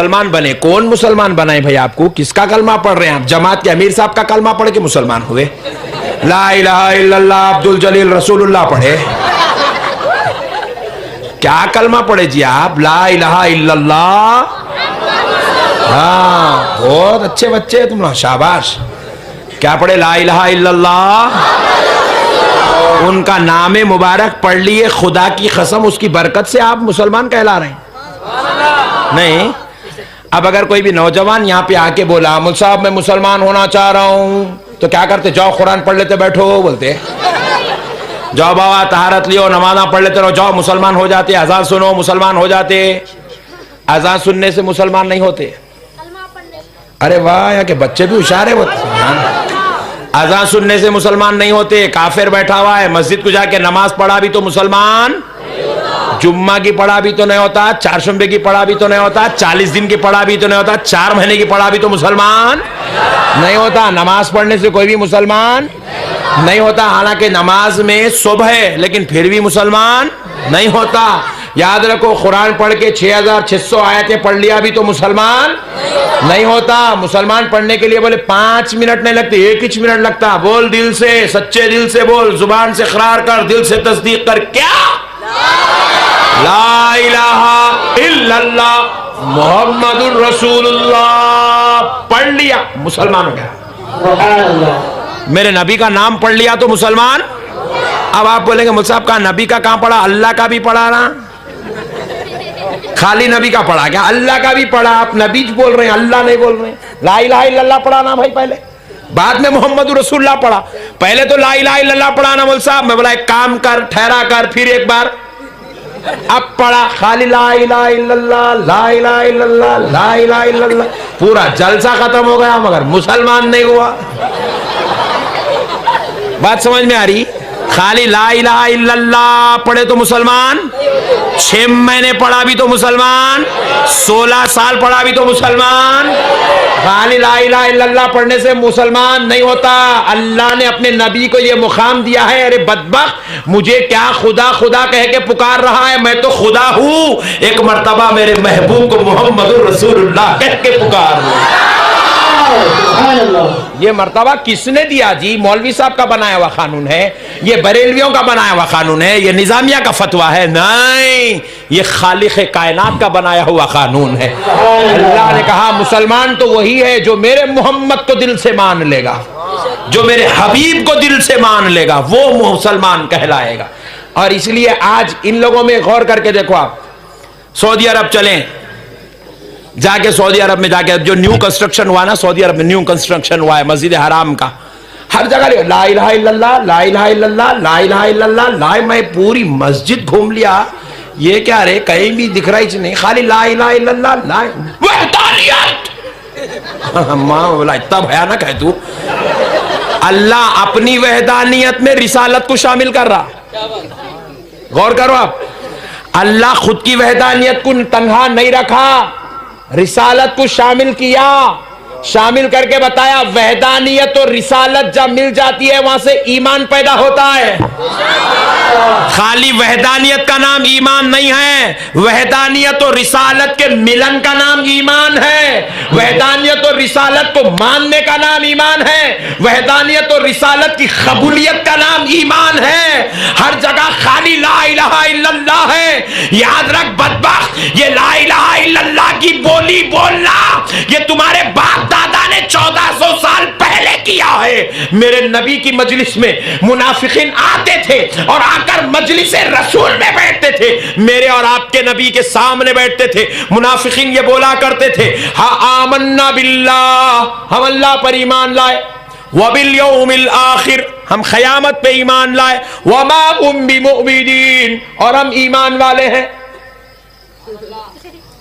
मुसलमान बने। कौन मुसलमान बनाए भाई आपको? किसका कलमा पढ़ रहे हैं आप? जमात के अमीर साहब का कलमा पढ़ के मुसलमान हुए? ला इलाहा इल्लल्लाह अब्दुल जलील रसूलुल्लाह पढ़े? क्या कलमा पढ़े जी आप? ला इलाहा इल्लल्लाह। हाँ, बहुत अच्छे बच्चे तुम लोग, शाबाश। क्या पढ़े? ला इलाहा इल्लल्लाह। उनका नाम मुबारक पढ़ लिए, खुदा की कसम उसकी बरकत से आप मुसलमान कहला रहे हैं। नहीं, अब अगर कोई भी नौजवान यहाँ पे आके बोला मुल साहब मैं मुसलमान होना चाह रहा हूं, तो क्या करते? जाओ कुरान पढ़ लेते, बैठो बोलते। जाओ बाबा तहारत लियो, नमाज़ा पढ़ लेते रहो, जाओ मुसलमान हो जाते। अजान सुनो, मुसलमान हो जाते। अजान सुनने से मुसलमान नहीं होते। अरे वाह, यहाँ के बच्चे भी होशियार है। अजान सुनने से मुसलमान नहीं होते। काफिर बैठा हुआ है, मस्जिद को जाके नमाज पढ़ा भी तो मुसलमान, जुम्मा की पढ़ा भी तो नहीं होता, चारशंबे की पढ़ा भी तो नहीं होता, 40 दिन की पढ़ा भी तो नहीं होता, 4 महीने की पढ़ा भी तो मुसलमान नहीं होता। नमाज पढ़ने से कोई भी मुसलमान नहीं होता। हालांकि नमाज में सुबह है, लेकिन फिर भी मुसलमान नहीं होता। याद रखो, कुरान पढ़ के 6600 आयतें पढ़ लिया भी तो मुसलमान नहीं होता। मुसलमान पढ़ने के लिए बोले 5 मिनट नहीं लगते, 1 मिनट लगता। बोल दिल से, सच्चे दिल से बोल, जुबान से इकरार कर, दिल से तस्दीक कर। क्या? ला इलाहा इल्लल्लाह मुहम्मदुर रसूलुल्लाह पढ़ लिया, मुसलमान हो गया। मेरे नबी का नाम पढ़ लिया तो मुसलमान। अब आप बोलेंगे मुझ साहब का नबी का कहां पढ़ा? अल्लाह का भी पढ़ा ना, खाली नबी का पढ़ा क्या? अल्लाह का भी पढ़ा। आप नबी बोल रहे हैं, अल्लाह नहीं बोल रहे हैं। ला इलाहा इल्लल्लाह पढ़ा ना भाई पहले, बाद में मोहम्मद रसूलुल्लाह पढ़ा। पहले तो ला इलाहा इल्लल्लाह पढ़ा ना। बोल साहब मैं बोला एक काम कर, ठहरा कर, फिर एक बार अब पढ़ा खाली ला इलाहा इल्लल्लाह, ला इलाहा इल्लल्लाह, ला इलाहा इल्लल्लाह। पूरा जलसा खत्म हो गया, मगर मुसलमान नहीं हुआ। बात समझ में आ रही? खाली ला इलाहा इल्लल्लाह पढ़े तो मुसलमान, 6 महीने पढ़ा भी तो मुसलमान, 16 साल पढ़ा भी तो मुसलमान। खाली ला इलाहा इल्लल्लाह पढ़ने से मुसलमान नहीं होता। अल्लाह ने अपने नबी को यह मुकाम दिया है, अरे बदबख्त, मुझे क्या खुदा खुदा कह के पुकार रहा है? मैं तो खुदा हूं। एक मर्तबा मेरे महबूब को मोहम्मद रसूलुल्लाह कह के पुकार। ये मर्तबा किसने दिया जी? मौलवी साहब का बनाया हुआ कानून है? ये बरेलवियों का बनाया हुआ कानून है? ये निजामिया का फतवा है? नहीं, ये खालिक कायनात का बनाया हुआ कानून है। अल्लाह ने कहा मुसलमान तो वही है जो मेरे मोहम्मद को दिल से मान लेगा, जो मेरे हबीब को दिल से मान लेगा, वो मुसलमान कहलाएगा। और इसलिए आज इन लोगों में गौर करके देखो, आप सऊदी अरब चलें, जाके सऊदी अरब में जाके जो न्यू कंस्ट्रक्शन हुआ ना, सऊदी अरब में न्यू कंस्ट्रक्शन हुआ है मस्जिद हराम का, हर जगह ला इलाहा इल्लल्लाह, ला इलाहा इल्लल्लाह, ला इलाहा इल्लल्लाह, ला। मैं पूरी मस्जिद घूम लिया, ये क्या रे, कहीं भी दिख रहा ही नहीं, खाली ला इलाहा इल्लल्लाह, ला वहदानियत। मां बोला इतना भयानक है तू? अल्लाह अपनी वहदानियत में रिसालत को शामिल कर रहा। गौर करो आप, अल्लाह खुद की वहदानियत को तन्हा नहीं रखा, रिसालत को शामिल किया। शामिल करके बताया वहदानियत और रिसालत जब मिल जाती है वहां से ईमान पैदा होता है। खाली वहदानियत का नाम ईमान नहीं है, वहदानियत और रिसालत के मिलन का नाम ईमान है। वहदानियत और रिसालत को मानने का नाम ईमान है। वहदानियत और रिसालत की कबूलियत का नाम ईमान है। हर जगह खाली ला इलाहा इल्लल्लाह है। याद रख बदबख्त, ये ला इलाहा इल्लल्लाह की बोली बोलना ये तुम्हारे बाप दादा ने 1400 साल पहले किया है। मेरे नबी की मजलिस में मुनाफिकीन आते थे और आकर मजलिस रसूल में बैठते थे। मेरे और आपके नबी के सामने बैठते थे। मुनाफिकीन ये बोला करते थे, हा आमन्ना बिल्लाह, हम अल्लाह पर ईमान लाए, वबिल यौमिल आखिर, हम क़यामत पे ईमान लाए, वमा हुम बिमुमिनीन, और हम ईमान वाले हैं।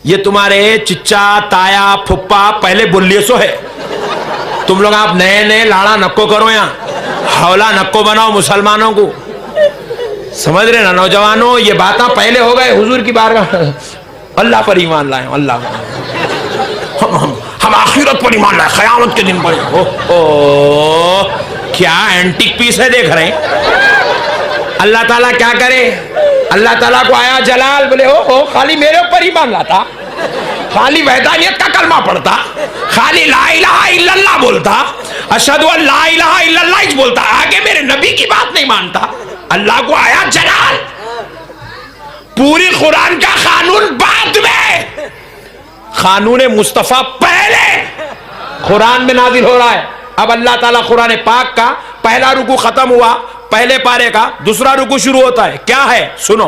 ये तुम्हारे चिच्चा ताया फुप्पा पहले बोलिए सो है। तुम लोग आप नए नए लाड़ा नक्को करो, यहाँ हौला नक्को बनाओ मुसलमानों को, समझ रहे ना नौजवानों? ये बातें पहले हो गए हुजूर की बारगाह, अल्लाह पर ईमान लाए, अल्लाह हम आखिरत पर ईमान लाए, क़यामत के दिन पर। ओह क्या एंटीक पीस है देख रहे हैं। अल्लाह ताला क्या करे, अल्लाह ताला को आया जलाल, बोले ओ खाली मेरे ऊपर ईमान लाता, खाली वहदानियत का कलमा पढ़ता, खाली ला इलाहा इल्लल्लाह बोलता, अशहदु अन ला इलाहा इल्लल्लाह ही बोलता, आगे मेरे नबी की बात नहीं मानता। अल्लाह को आया जलाल, पूरी कुरान का कानून बाद में, कानून मुस्तफा पहले कुरान में नाजिल हो रहा है। अब अल्लाह ताला कुरान पाक का पहला रुकू खत्म हुआ, पहले पारे का दूसरा रुकू शुरू होता है। क्या है सुनो,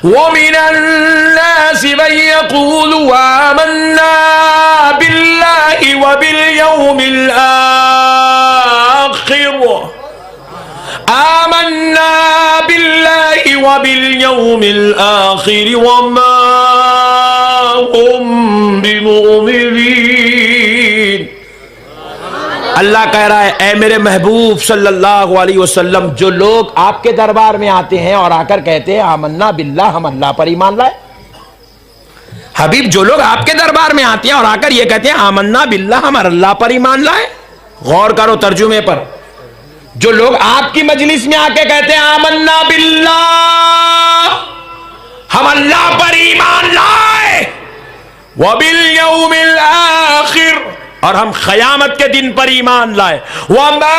वो मिनन्नासि मन यक़ूलु आमन्ना बिल्लाहि व बिल यौमिल आखिर, आमन्ना बिल्लाहि व बिल यौमिल आखिर व मा हुम बिमुमिनीन। अल्लाह कह रहा है, ए मेरे महबूब सल्लल्लाहु अलैहि वसल्लम, जो लोग आपके दरबार में आते हैं और आकर कहते हैं आमन्ना बिल्लाह, हम अल्लाह पर ईमान लाए। हबीब, जो लोग आपके दरबार में आते हैं और आकर ये कहते हैं आमन्ना बिल्लाह, हम अल्लाह पर ईमान लाए, गौर करो तर्जुमे पर। जो लोग आपकी मजलिस में आके कहते हैं आमन्ना बिल्लाह, हम अल्लाह पर ईमान लाए, व बिल यौमिल आखिर, और हम क़यामत के दिन पर ईमान लाए, वमा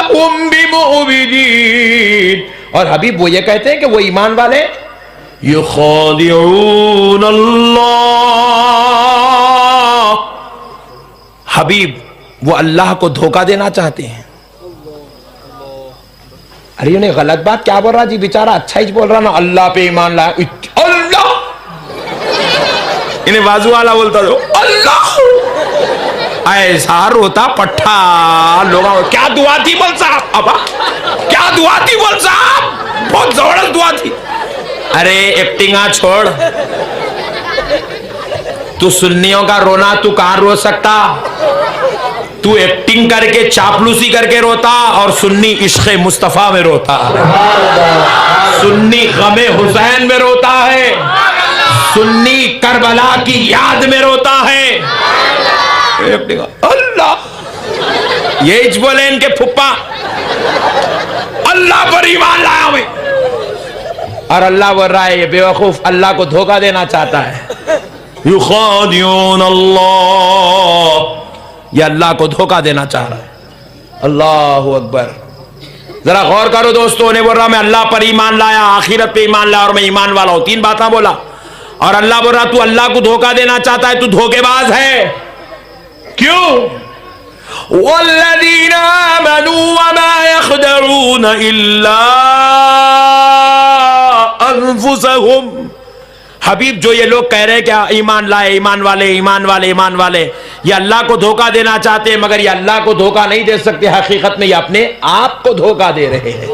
हुम बिमुमिनीन, और हबीब वो ये कहते हैं कि वो ईमान वाले युखादिऊन अल्लाह, हबीब वो अल्लाह को धोखा देना चाहते हैं। अरे उन्हें गलत बात क्या बोल रहा जी, बेचारा अच्छा ही बोल रहा ना, अल्लाह पे ईमान लाया, अल्लाह, इन्हें बाजू वाला बोलता तो अल्लाह, ऐसा रोता पट्टा लोग। क्या दुआ थी बोल साहब, अब क्या दुआ थी बोल साहब, बहुत जबरदस्त दुआ थी। अरे एक्टिंगा छोड़, तू सुन्नियों का रोना तू कहां रो सकता, तू एक्टिंग करके चापलूसी करके रोता, और सुन्नी इश्क़े मुस्तफा में रोता है, सुन्नी गमे हुसैन में रोता है, सुन्नी करबला की याद में रोता है। अल्लाह, ये बोले इनके फुप्पा, अल्लाह पर ईमान लाया मैं, और अल्लाह बोल रहा है ये बेवकूफ अल्लाह को धोखा देना चाहता है। युखादिऊन अल्लाह, ये अल्लाह को धोखा देना चाह रहा है। अल्लाहु अकबर। जरा गौर करो दोस्तों, ने बोल रहा मैं अल्लाह पर ईमान लाया, आखिरत पे ईमान लाया, और मैं ईमान वाला हूं, तीन बातें बोला, और अल्लाह बोल रहा तू अल्लाह को धोखा देना चाहता है, तू धोखेबाज है। क्यों? वल्लज़ीना आमनू वमा यख़दऊन इल्ला अनफुसहुम, हबीब जो ये लोग कह रहे हैं क्या ईमान लाए, ईमान वाले, ईमान वाले, ईमान वाले, ये अल्लाह को धोखा देना चाहते हैं, मगर ये अल्लाह को धोखा नहीं दे सकते, हकीकत में ये अपने आप को धोखा दे रहे हैं,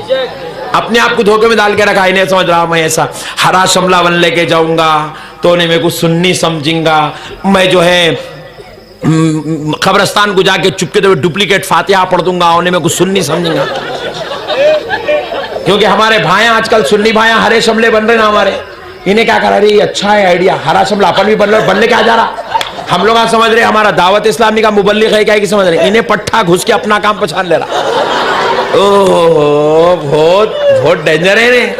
अपने आप को धोखे में डाल के रखा। इन्हें समझ रहा मैं ऐसा हरा शमला बन लेके जाऊंगा तो उन्हें मेरे को सुन्नी समझेंगा, मैं जो है कब्रस्तान को जाके चुपके तो डुप्लीकेट फातिहा पढ़ दूंगा, उन्हें मैं कुछ सुन्नी समझेंगा। क्योंकि हमारे भाई आजकल सुन्नी भाई हरे शमले बन रहे ना हमारे, इन्हें क्या करा रही, अच्छा है आइडिया, हरा शमला अपन भी बनने क्या जा रहा। हम लोग समझ रहे हमारा दावत इस्लामी का मुबल्लिग है क्या कि समझ रहे, इन्हें पट्टा घुस के अपना काम पहचान ले रहा। ओह बहुत बहुत डेंजर है रे,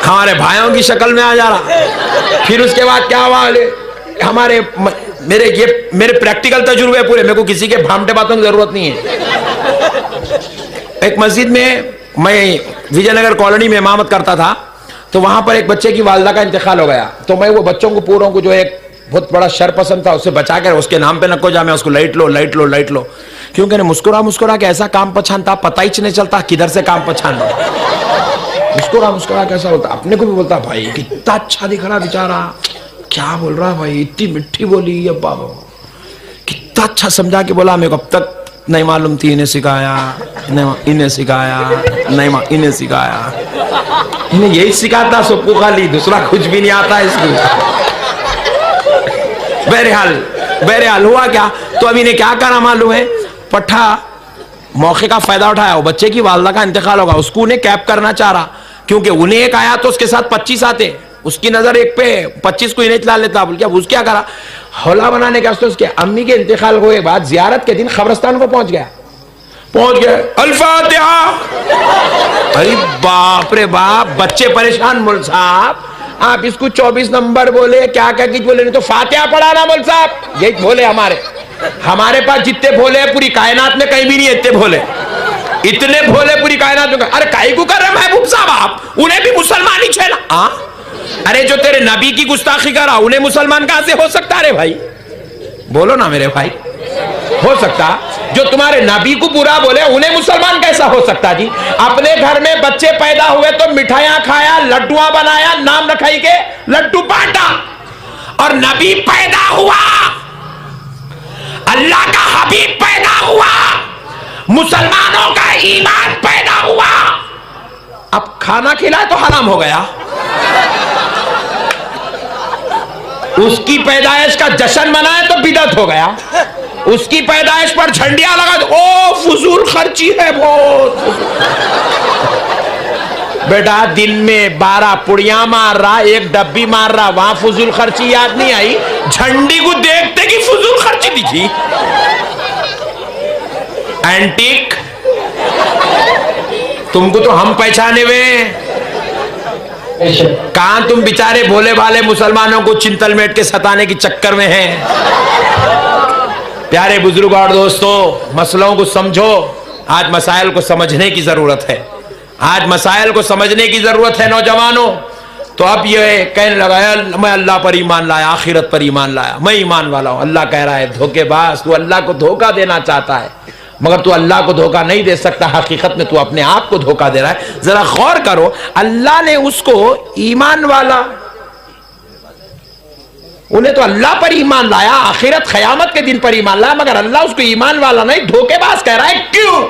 हमारे भाइयों की शक्ल में आ जा रहा। फिर उसके बाद क्या हुआ, हमारे मेरे प्रैक्टिकल तजुर्बे पूरे, मेरे को किसी के भामटे बातों की जरूरत नहीं है। एक मस्जिद में मैं विजयनगर कॉलोनी में इमामत करता था, तो वहां पर एक बच्चे की वालदा का इंतकाल हो गया, तो मैं वो बच्चों को पूरों को जो एक बहुत बड़ा शर पसंद था उससे बचा कर उसके नाम पे नको जामे, उसको लाइट लो लाइट लो लाइट लो, क्योंकि मुस्कुरा मुस्कुरा के ऐसा काम पहचानता, पता ही नहीं चलता किधर से काम पहचान रहा। मुस्कुरा मुस्कुरा कैसा बोलता, अपने को भी बोलता भाई कितना अच्छा दिख रहा बेचारा, क्या बोल रहा भाई, इतनी मिठी बोली, अब्बा कितना अच्छा समझा के बोला, मेरे को अब तक नहीं मालूम थी, इन्हें सिखाया, इन्हें सिखाया, नहीं इन्हें सिखाया, इन्हें यही सिखाता सबको, खाली दूसरा कुछ भी नहीं आता इसको। बहरहाल हुआ क्या, तो अभी इन्हें क्या करा मालूम है, पट्टा मौके का फायदा उठाया, वो बच्चे की वालदा का इंतकाल होगा, उसको उन्हें कैप करना चाह रहा, क्योंकि उन्हें एक आया तो उसके साथ 25 आते, उसकी नजर एक पे 25 को इन्हें चला लेता, बोल क्या उस क्या करा, हौला बनाने के वास्ते उसके अम्मी के इंतकाल हुए बाद जियारत के दिन कब्रिस्तान को पहुंच गया अल-फातिहा। अरे बाप रे बाप, बच्चे परेशान, मुल साहब आप इसको 24 नंबर बोले, क्या क्या कुछ बोले, नहीं तो फातिहा पढ़ाना बोल साहब, यही बोले। हमारे पास जितने भोले हैं पूरी कायनात में कहीं भी नहीं है इतने भोले, इतने भोले पूरी कायनात में। अरे काहे को कर रहे महबूब साहब आप, उन्हें भी मुसलमान ही छे ना। अरे जो तेरे नबी की गुस्ताखी करा उन्हें मुसलमान कहां से हो सकता? अरे भाई बोलो ना मेरे भाई, हो सकता? जो तुम्हारे नबी को बुरा बोले उन्हें मुसलमान कैसा हो सकता जी? अपने घर में बच्चे पैदा हुए तो मिठाइयां खाया, लड्डुआ बनाया, नाम रखाई के लड्डू बांटा, और नबी पैदा हुआ, अल्लाह का हबीब पैदा हुआ, मुसलमानों का ईमान पैदा हुआ, अब खाना खिलाए तो हराम हो गया। उसकी पैदाइश का जश्न मनाए तो बिदअत हो गया, उसकी पैदाइश पर झंडियां लगा दो, ओ फजूल खर्ची है बहुत। बेटा दिन में 12 पुड़िया मार रहा, एक डब्बी मार रहा, वहां फजूल खर्ची याद नहीं आई? झंडी को देखते कि फजूल खर्ची दिखी। एंटीक तुमको तो हम पहचाने हुए, कहां तुम बेचारे भोले भाले मुसलमानों को चिंतलमेट के सताने के चक्कर में हैं। प्यारे बुजुर्ग और दोस्तों, मसलों को समझो। आज मसाइल को समझने की जरूरत है, आज मसाइल को समझने की जरूरत है नौजवानों। तो अब ये कहने लगा मैं अल्लाह पर ईमान लाया, आखिरत पर ईमान लाया, मैं ईमान वाला हूं। अल्लाह कह रहा है धोखेबाज, तू अल्लाह को धोखा देना चाहता है, मगर तू अल्लाह को धोखा नहीं दे सकता, हकीकत में तू अपने आप को धोखा दे रहा है। जरा गौर करो, अल्लाह ने उसको ईमान वाला, उन्हें तो अल्लाह पर ईमान लाया, आखिरत क़यामत के दिन पर ईमान लाया, मगर अल्लाह उसको ईमान वाला नहीं धोखेबाज कह रहा है। क्यों?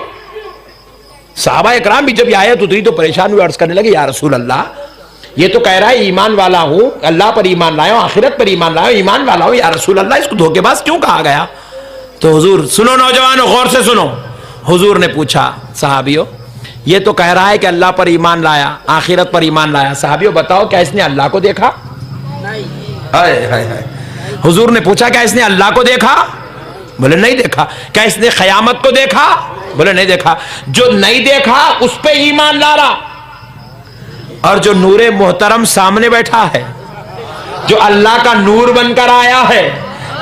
सहाबा इकराम भी जब ये आयत उतरी तो परेशान हुए, अर्ज करने लगे या रसूल अल्लाह, ये तो कह रहा है ईमान वाला हूं, अल्लाह पर ईमान लाया, आखिरत पर ईमान लाया, ईमान वाला हूं, या रसूल अल्लाह इसको धोखेबाज क्यों कहा गया? तो हुजूर, सुनो नौजवानों, गौर से सुनो, हुजूर ने पूछा सहाबियों, ये तो कह रहा है कि अल्लाह पर ईमान लाया, आखिरत पर ईमान लाया, सहाबियों बताओ क्या इसने अल्लाह को देखा? हुजूर ने पूछा क्या इसने अल्लाह को देखा? बोले नहीं देखा। क्या इसने क़यामत को देखा? बोले नहीं देखा। जो नहीं देखा उस पे ईमान ला रहा, और जो नूरे मोहतरम सामने बैठा है, जो अल्लाह का नूर बनकर आया है,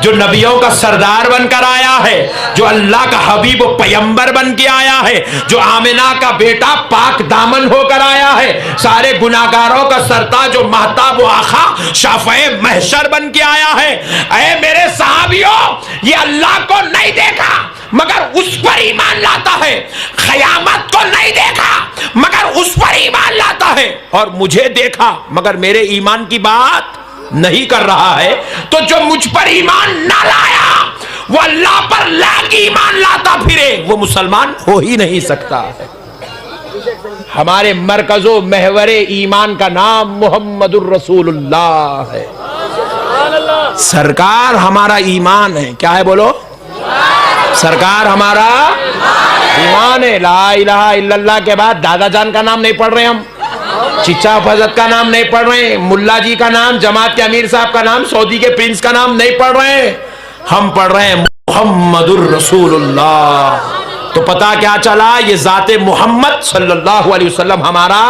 जो नबियों का सरदार बनकर आया है, जो अल्लाह का हबीब पैगंबर बन के आया है, जो आमिना का बेटा पाक दामन होकर आया है, सारे गुनाहगारों का सरताज, जो महताब व आखा शाफ़े महशर बन के आया है। ऐ मेरे सहाबियों, ये अल्लाह को नहीं देखा मगर उस पर ईमान लाता है, क़यामत को नहीं देखा मगर उस पर ईमान लाता है, और मुझे देखा मगर मेरे ईमान की बात नहीं कर रहा है। तो जो मुझ पर ईमान ना लाया वो अल्लाह पर लाख ईमान लाता फिरे, वो मुसलमान हो ही नहीं सकता है। हमारे मरकजो महवरे ईमान का नाम मुहम्मदुर रसूलुल्लाह है। सरकार हमारा ईमान है। क्या है बोलो? सरकार हमारा ईमान है। ला इलाहा इल्लल्लाह के बाद दादा जान का नाम नहीं पढ़ रहे हम, चिच्चा फजत का नाम नहीं पढ़ रहे, मुल्ला जी का नाम, जमात के अमीर साहब का नाम, सऊदी के प्रिंस का नाम नहीं पढ़ रहे, हम पढ़ रहे हैं मुहम्मदुर रसूलुल्लाह। तो पता क्या चला? ये जाते मोहम्मद सल्लल्लाहु अलैहि वसल्लम हमारा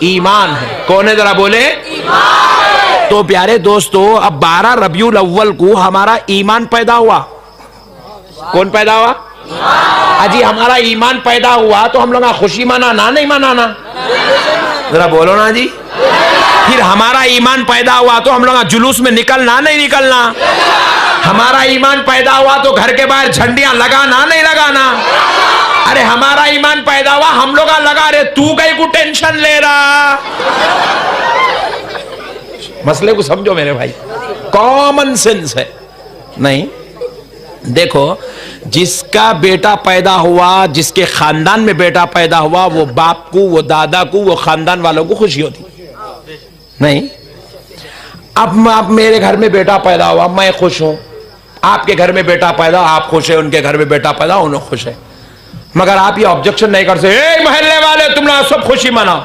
ईमान है। कौन है? जरा बोले। ईमान। तो प्यारे दोस्तों, अब 12 रबीउल अव्वल को हमारा ईमान पैदा हुआ। कौन पैदा हुआ? अजी हमारा ईमान पैदा हुआ तो हम लोग खुशी मनाना नहीं मनाना? जरा बोलो ना जी। फिर हमारा ईमान पैदा हुआ तो हम लोग जुलूस में निकलना नहीं निकलना? हमारा ईमान पैदा हुआ तो घर के बाहर झंडियां लगाना नहीं लगाना? अरे हमारा ईमान पैदा हुआ, हम लोग लगा रहे, तू कहीं को टेंशन ले रहा? मसले को समझो मेरे भाई, कॉमन सेंस है। नहीं देखो, जिसका बेटा पैदा हुआ, जिसके खानदान में बेटा पैदा हुआ, वो बाप को, वो दादा को, वो खानदान वालों को खुशी होती नहीं। अब मेरे घर में बेटा पैदा हुआ, मैं खुश हूं, आपके घर में बेटा पैदा, आप खुश है, उनके घर में बेटा पैदा, उन्हें खुश है, मगर आप ये ऑब्जेक्शन नहीं कर सकते, मोहल्ले वाले तुम लोग सब खुशी मनाओ।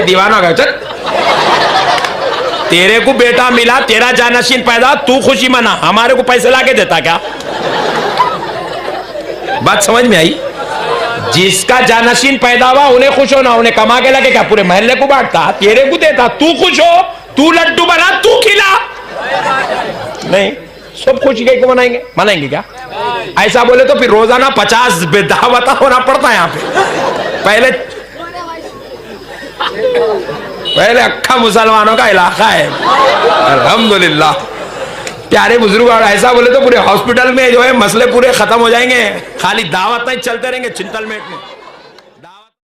दीवाना गए, चल तेरे को बेटा मिला, तेरा जानशीन पैदा, तू खुशी मना, हमारे को पैसे लाके देता क्या? बात समझ में आई? जिसका जानशीन पैदा हुआ उन्हें खुश होना, उन्हें कमा के लगे क्या पूरे महल्ले को बांटता, तेरे को देता, तू खुश हो, तू लड्डू बना, तू खिला। नहीं, सब खुशी को मनाएंगे, मनाएंगे क्या? ऐसा बोले तो फिर रोजाना 50 दावत होना पड़ता है यहाँ पे। पहले अक्खा मुसलमानों का इलाका है। अल्हम्दुलिल्लाह। प्यारे बुजुर्ग, और ऐसा बोले तो पूरे हॉस्पिटल में जो है मसले पूरे खत्म हो जाएंगे, खाली दावत नहीं चलते रहेंगे चिंतल में।